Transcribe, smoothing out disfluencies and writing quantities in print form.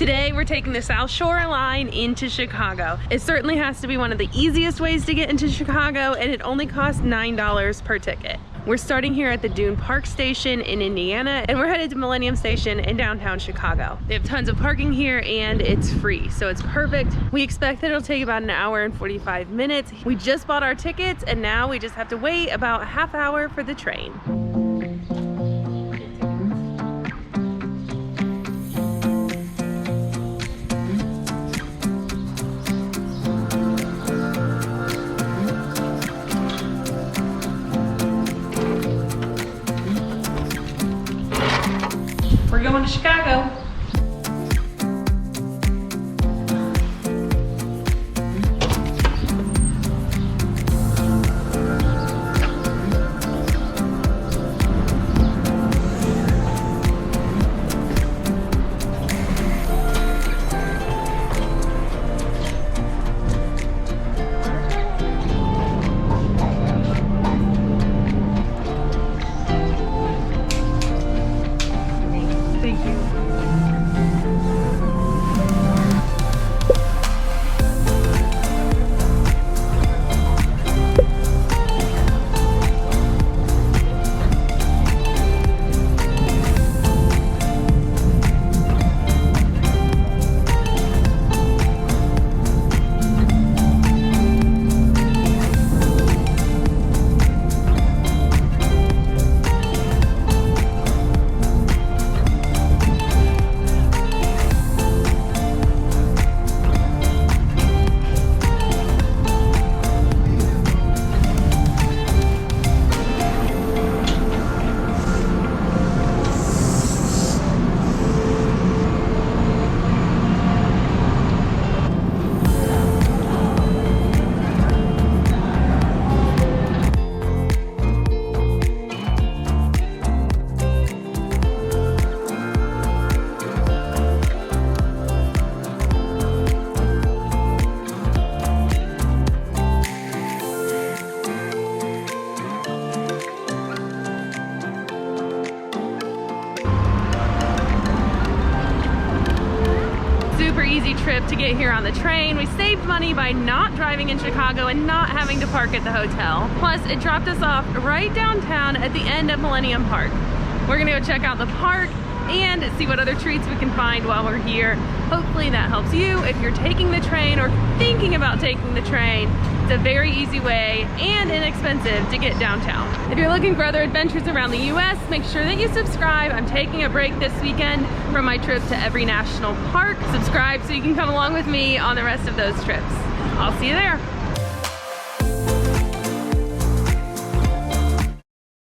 Today we're taking the South Shore line into Chicago. It certainly has to be one of the easiest ways to get into Chicago, and it only costs $9 per ticket. We're starting here at the Dune Park station in Indiana, and we're headed to Millennium Station in downtown Chicago. They have tons of parking here and it's free, so it's perfect. We expect that it'll take about an hour and 45 minutes. We just bought our tickets and now we just have to wait about a half hour for the train. We're going to Chicago. Super easy trip to get here on the train. We saved money by not driving in Chicago and not having to park at the hotel. Plus, it dropped us off right downtown at the end of Millennium Park. We're gonna go check out the park and see what other treats we can find while we're here. Hopefully that helps you if you're taking the train or thinking about taking the train. It's a very easy way and inexpensive to get downtown. If you're looking for other adventures around the US, make sure that you subscribe. I'm taking a break this weekend from my trip to every national park. Subscribe so you can come along with me on the rest of those trips. I'll see you there.